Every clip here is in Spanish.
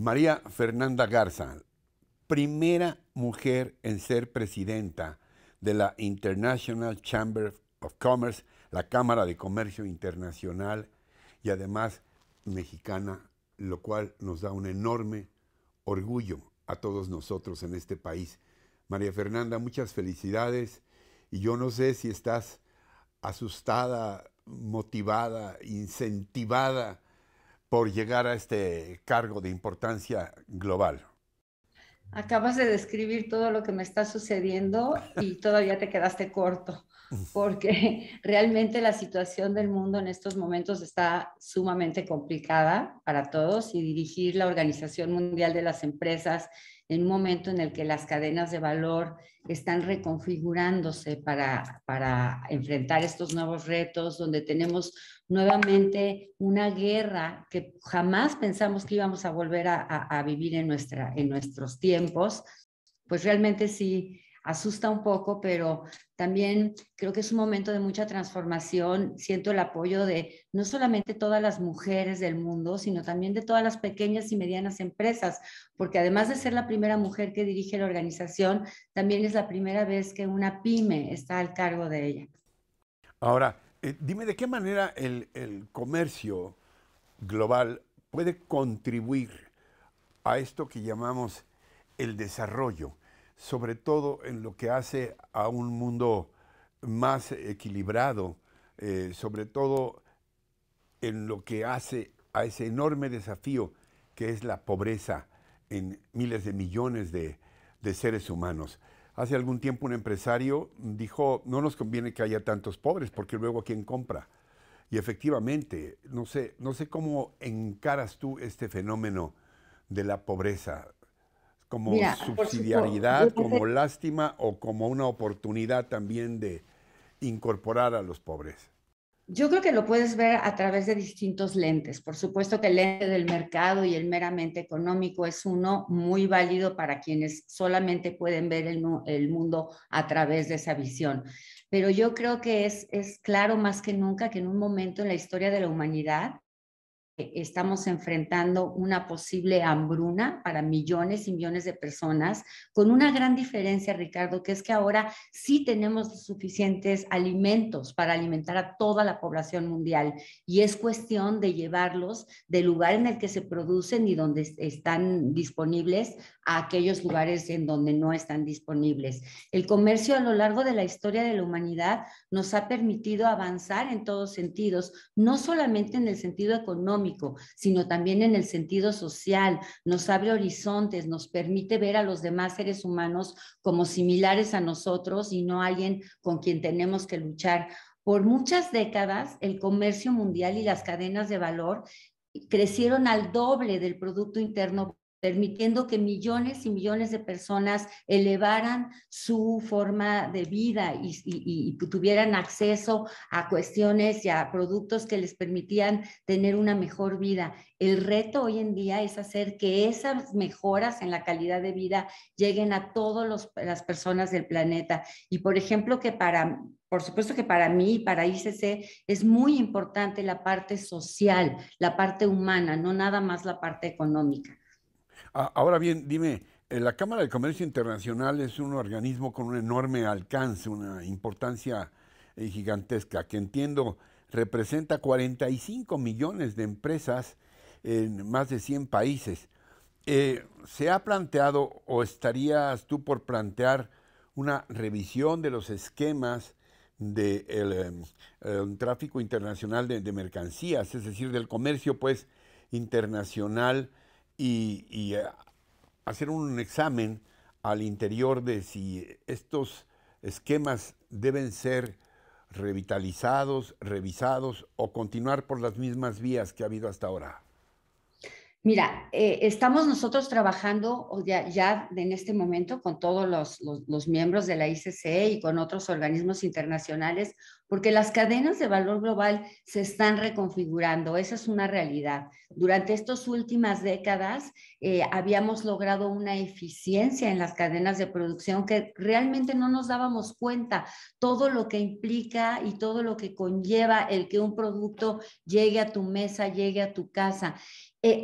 María Fernanda Garza, primera mujer en ser presidenta de la International Chamber of Commerce, la Cámara de Comercio Internacional, y además mexicana, lo cual nos da un enorme orgullo a todos nosotros en este país. María Fernanda, muchas felicidades, y yo no sé si estás asustada, motivada, incentivada por llegar a este cargo de importancia global. Acabas de describir todo lo que me está sucediendo y todavía te quedaste corto, porque realmente la situación del mundo en estos momentos está sumamente complicada para todos y dirigir la Organización Mundial de las Empresas en un momento en el que las cadenas de valor están reconfigurándose para enfrentar estos nuevos retos, donde tenemos nuevamente una guerra que jamás pensamos que íbamos a volver a vivir en nuestros tiempos, pues realmente sí asusta un poco, pero también creo que es un momento de mucha transformación. Siento el apoyo de no solamente todas las mujeres del mundo, sino también de todas las pequeñas y medianas empresas, porque además de ser la primera mujer que dirige la organización, también es la primera vez que una pyme está al cargo de ella. Ahora, dime de qué manera el comercio global puede contribuir a esto que llamamos el desarrollo, sobre todo en lo que hace a un mundo más equilibrado, sobre todo en lo que hace a ese enorme desafío que es la pobreza en miles de millones de seres humanos. Hace algún tiempo un empresario dijo, no nos conviene que haya tantos pobres porque luego ¿quién compra? Y efectivamente, no sé cómo encaras tú este fenómeno de la pobreza, como Mira, por supuesto, subsidiariedad, como lástima o como una oportunidad también de incorporar a los pobres. yo creo que lo puedes ver a través de distintos lentes. Por supuesto que el lente del mercado y el meramente económico es uno muy válido para quienes solamente pueden ver el mundo a través de esa visión. Pero yo creo que es claro más que nunca que en un momento en la historia de la humanidad estamos enfrentando una posible hambruna para millones y millones de personas, con una gran diferencia, Ricardo, que es que ahora sí tenemos suficientes alimentos para alimentar a toda la población mundial y es cuestión de llevarlos del lugar en el que se producen y donde están disponibles a aquellos lugares en donde no están disponibles. El comercio a lo largo de la historia de la humanidad nos ha permitido avanzar en todos sentidos, no solamente en el sentido económico, sino también en el sentido social. Nos abre horizontes, nos permite ver a los demás seres humanos como similares a nosotros y no alguien con quien tenemos que luchar. Por muchas décadas, el comercio mundial y las cadenas de valor crecieron al doble del Producto Interno, permitiendo que millones y millones de personas elevaran su forma de vida y tuvieran acceso a cuestiones y a productos que les permitían tener una mejor vida. El reto hoy en día es hacer que esas mejoras en la calidad de vida lleguen a todas las personas del planeta. Y por ejemplo, por supuesto que para mí y para ICC es muy importante la parte social, la parte humana, no nada más la parte económica. Ahora bien, dime, la Cámara de Comercio Internacional es un organismo con un enorme alcance, una importancia gigantesca, que entiendo representa 45 millones de empresas en más de 100 países. ¿Se ha planteado o estarías tú por plantear una revisión de los esquemas del tráfico internacional de mercancías, es decir, del comercio pues internacional y hacer un examen al interior de si estos esquemas deben ser revitalizados, revisados o continuar por las mismas vías que ha habido hasta ahora? Mira, estamos nosotros trabajando ya en este momento con todos los miembros de la ICC y con otros organismos internacionales, porque las cadenas de valor global se están reconfigurando. Esa es una realidad. Durante estas últimas décadas habíamos logrado una eficiencia en las cadenas de producción que realmente no nos dábamos cuenta todo lo que implica y todo lo que conlleva el que un producto llegue a tu mesa, llegue a tu casa.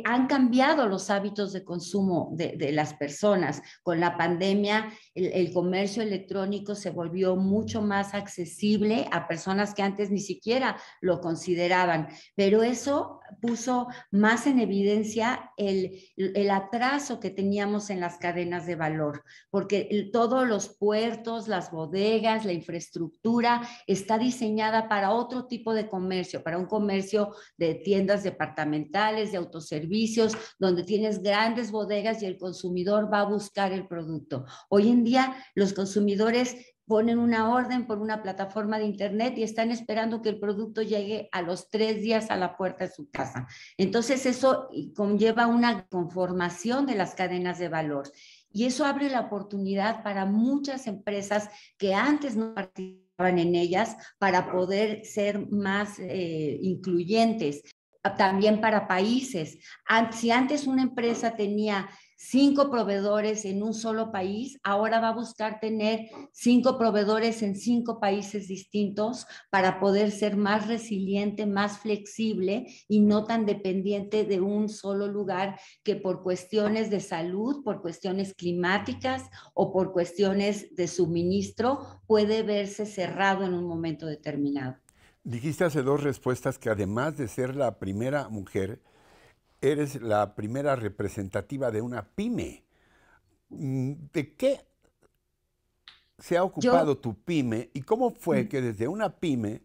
Han cambiado los hábitos de consumo de las personas. Con la pandemia, el comercio electrónico se volvió mucho más accesible a personas que antes ni siquiera lo consideraban, pero eso puso más en evidencia el atraso que teníamos en las cadenas de valor, porque todos los puertos, las bodegas, la infraestructura está diseñada para otro tipo de comercio, para un comercio de tiendas departamentales, de autoservicios, donde tienes grandes bodegas y el consumidor va a buscar el producto. Hoy en día los consumidores ponen una orden por una plataforma de internet y están esperando que el producto llegue a los 3 días a la puerta de su casa. Entonces eso conlleva una conformación de las cadenas de valor y eso abre la oportunidad para muchas empresas que antes no participaban en ellas para poder ser más incluyentes. También para países. Si antes una empresa tenía 5 proveedores en un solo país, ahora va a buscar tener 5 proveedores en 5 países distintos para poder ser más resiliente, más flexible y no tan dependiente de un solo lugar que por cuestiones de salud, por cuestiones climáticas o por cuestiones de suministro puede verse cerrado en un momento determinado. Dijiste hace dos respuestas que además de ser la primera mujer, eres la primera representativa de una pyme. ¿De qué se ha Yo ocupado tu pyme y cómo fue que desde una pyme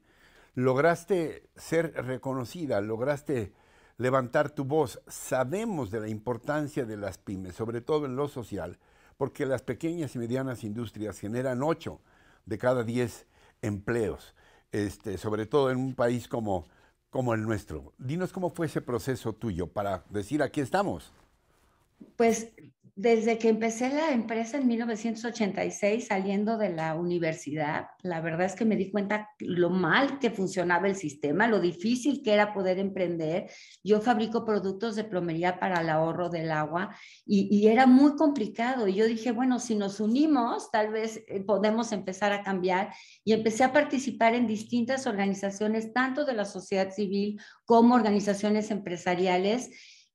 lograste ser reconocida, lograste levantar tu voz? Sabemos de la importancia de las pymes, sobre todo en lo social, porque las pequeñas y medianas industrias generan 8 de cada 10 empleos, sobre todo en un país como el nuestro. Dinos cómo fue ese proceso tuyo para decir, aquí estamos. Pues desde que empecé la empresa en 1986, saliendo de la universidad, la verdad es que me di cuenta lo mal que funcionaba el sistema, lo difícil que era poder emprender. Yo fabrico productos de plomería para el ahorro del agua y era muy complicado. Y yo dije, bueno, si nos unimos, tal vez podemos empezar a cambiar. Y empecé a participar en distintas organizaciones, tanto de la sociedad civil como organizaciones empresariales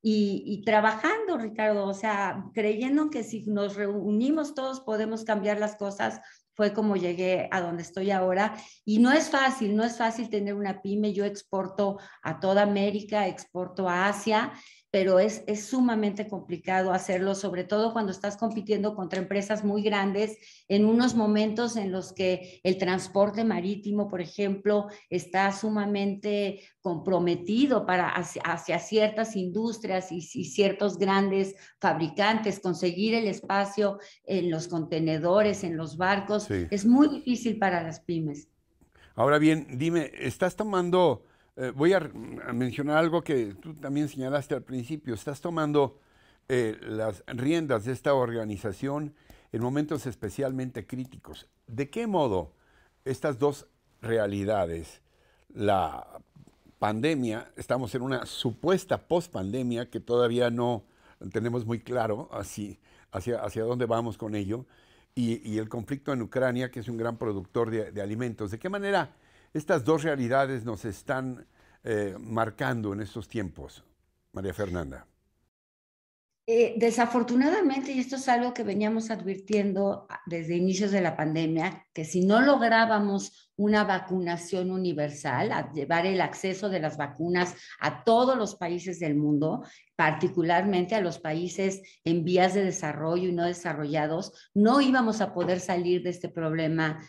y trabajando, Ricardo, o sea, creyendo que si nos reunimos todos podemos cambiar las cosas, fue como llegué a donde estoy ahora. Y no es fácil, no es fácil tener una pyme. Yo exporto a toda América, exporto a Asia, pero es sumamente complicado hacerlo, sobre todo cuando estás compitiendo contra empresas muy grandes en unos momentos en los que el transporte marítimo, por ejemplo, está sumamente comprometido hacia ciertas industrias y ciertos grandes fabricantes. Conseguir el espacio en los contenedores, en los barcos, Sí. es muy difícil para las pymes. Ahora bien, dime, ¿estás tomando, voy a mencionar algo que tú también señalaste al principio, estás tomando las riendas de esta organización en momentos especialmente críticos? ¿De qué modo estas dos realidades, la pandemia, estamos en una supuesta pospandemia que todavía no tenemos muy claro hacia dónde vamos con ello, y el conflicto en Ucrania, que es un gran productor de alimentos? ¿De qué manera estas dos realidades nos están marcando en estos tiempos, María Fernanda? Desafortunadamente, y esto es algo que veníamos advirtiendo desde inicios de la pandemia, que si no lográbamos una vacunación universal, a llevar el acceso de las vacunas a todos los países del mundo, particularmente a los países en vías de desarrollo y no desarrollados, no íbamos a poder salir de este problema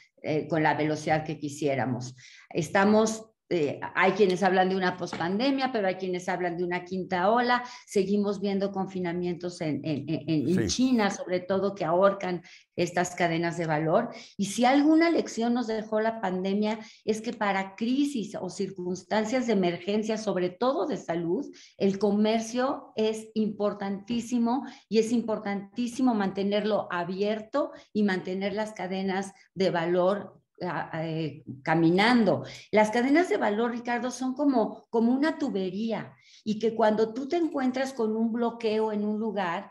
con la velocidad que quisiéramos. Hay quienes hablan de una pospandemia, pero hay quienes hablan de una quinta ola. Seguimos viendo confinamientos en Sí. China, sobre todo, que ahorcan estas cadenas de valor. Y si alguna lección nos dejó la pandemia es que para crisis o circunstancias de emergencia, sobre todo de salud, el comercio es importantísimo y es importantísimo mantenerlo abierto y mantener las cadenas de valor caminando. Las cadenas de valor, Ricardo, son como una tubería y que cuando tú te encuentras con un bloqueo en un lugar,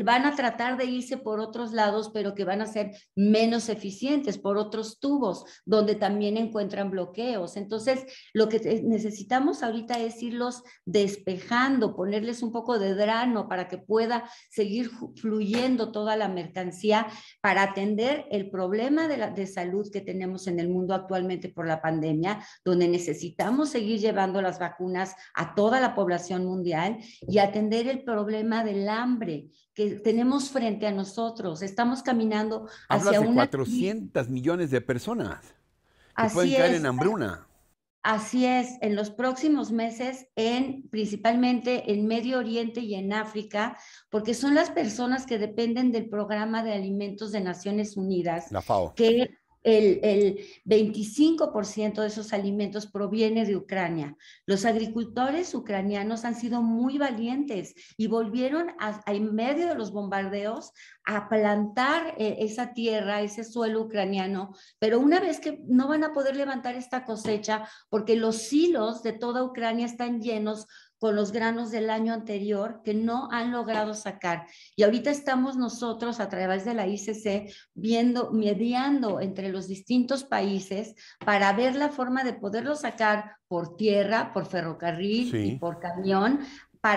van a tratar de irse por otros lados, pero que van a ser menos eficientes, por otros tubos, donde también encuentran bloqueos. Entonces, lo que necesitamos ahorita es irlos despejando, ponerles un poco de drano para que pueda seguir fluyendo toda la mercancía para atender el problema de salud que tenemos en el mundo actualmente por la pandemia, donde necesitamos seguir llevando las vacunas a toda la población mundial y atender el problema del hambre que tenemos frente a nosotros. Estamos caminando Hablas hacia de una... 400 millones de personas que pueden Así caer en es. hambruna. Así es, en los próximos meses, principalmente en Medio Oriente y en África, porque son las personas que dependen del Programa de Alimentos de Naciones Unidas, La FAO. que el 25% de esos alimentos proviene de Ucrania. Los agricultores ucranianos han sido muy valientes y volvieron en medio de los bombardeos a plantar esa tierra, ese suelo ucraniano, pero una vez que no van a poder levantar esta cosecha porque los silos de toda Ucrania están llenos con los granos del año anterior que no han logrado sacar. Y ahorita estamos nosotros a través de la ICC mediando entre los distintos países para ver la forma de poderlo sacar por tierra, por ferrocarril y Sí. por camión,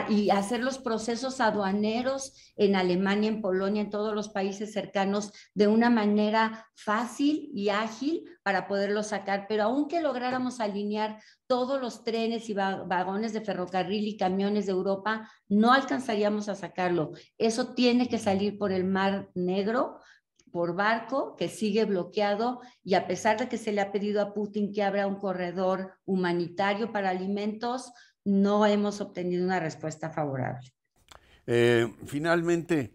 y hacer los procesos aduaneros en Alemania, en Polonia, en todos los países cercanos de una manera fácil y ágil para poderlo sacar. Pero aunque lográramos alinear todos los trenes y vagones de ferrocarril y camiones de Europa, no alcanzaríamos a sacarlo. Eso tiene que salir por el Mar Negro, por barco, que sigue bloqueado, y a pesar de que se le ha pedido a Putin que abra un corredor humanitario para alimentos, no hemos obtenido una respuesta favorable. Finalmente,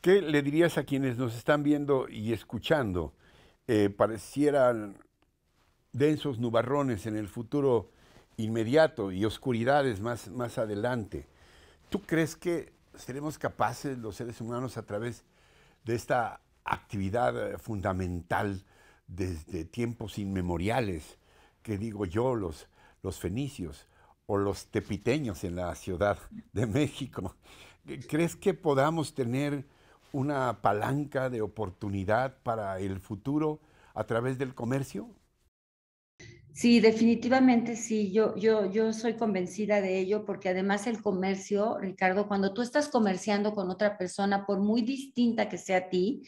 ¿qué le dirías a quienes nos están viendo y escuchando? Parecieran densos nubarrones en el futuro inmediato y oscuridades más adelante. ¿Tú crees que seremos capaces, los seres humanos, a través de esta actividad fundamental desde tiempos inmemoriales, que digo yo, los fenicios o los tepiteños en la Ciudad de México, crees que podamos tener una palanca de oportunidad para el futuro a través del comercio? Sí, definitivamente sí, yo soy convencida de ello porque además el comercio, Ricardo, cuando tú estás comerciando con otra persona, por muy distinta que sea a ti,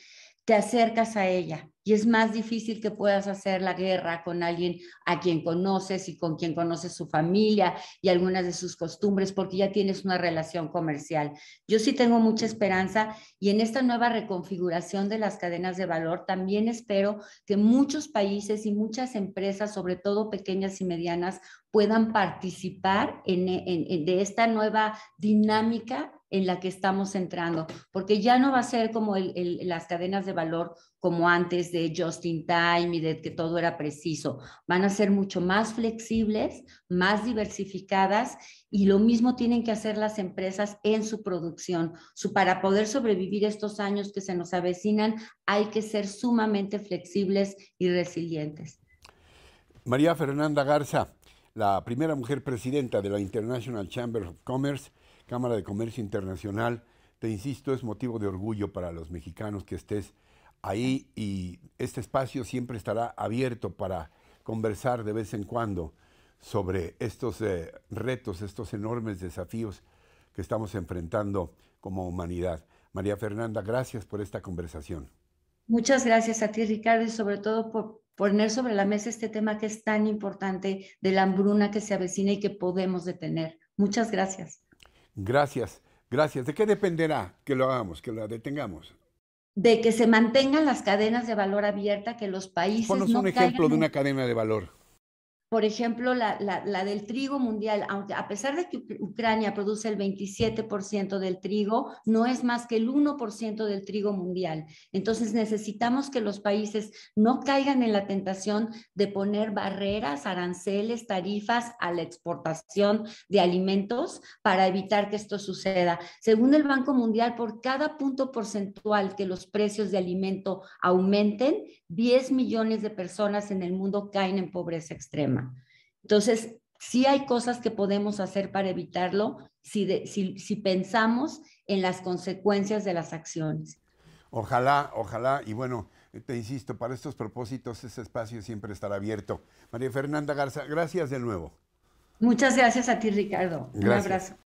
te acercas a ella y es más difícil que puedas hacer la guerra con alguien a quien conoces y con quien conoces su familia y algunas de sus costumbres porque ya tienes una relación comercial. Yo sí tengo mucha esperanza y en esta nueva reconfiguración de las cadenas de valor también espero que muchos países y muchas empresas, sobre todo pequeñas y medianas, puedan participar de esta nueva dinámica en la que estamos entrando, porque ya no va a ser como las cadenas de valor como antes de just in time y de que todo era preciso. Van a ser mucho más flexibles, más diversificadas y lo mismo tienen que hacer las empresas en su producción. Para poder sobrevivir estos años que se nos avecinan, hay que ser sumamente flexibles y resilientes. María Fernanda Garza, la primera mujer presidenta de la International Chamber of Commerce, Cámara de Comercio Internacional, te insisto, es motivo de orgullo para los mexicanos que estés ahí y este espacio siempre estará abierto para conversar de vez en cuando sobre estos retos, estos enormes desafíos que estamos enfrentando como humanidad. María Fernanda, gracias por esta conversación. Muchas gracias a ti, Ricardo, y sobre todo por poner sobre la mesa este tema que es tan importante de la hambruna que se avecina y que podemos detener. Muchas gracias. Gracias, gracias. ¿De qué dependerá que lo hagamos, que lo detengamos? De que se mantengan las cadenas de valor abiertas, que los países Ponos un no ejemplo caigan de en... una cadena de valor. Por ejemplo, la del trigo mundial, aunque a pesar de que Ucrania produce el 27% del trigo, no es más que el 1% del trigo mundial. Entonces necesitamos que los países no caigan en la tentación de poner barreras, aranceles, tarifas a la exportación de alimentos para evitar que esto suceda. Según el Banco Mundial, por cada punto porcentual que los precios de alimento aumenten, 10 millones de personas en el mundo caen en pobreza extrema. Entonces, Sí hay cosas que podemos hacer para evitarlo si pensamos en las consecuencias de las acciones. Ojalá, ojalá, y bueno, te insisto, para estos propósitos ese espacio siempre estará abierto. María Fernanda Garza, gracias de nuevo. Muchas gracias a ti, Ricardo. Un Gracias. abrazo.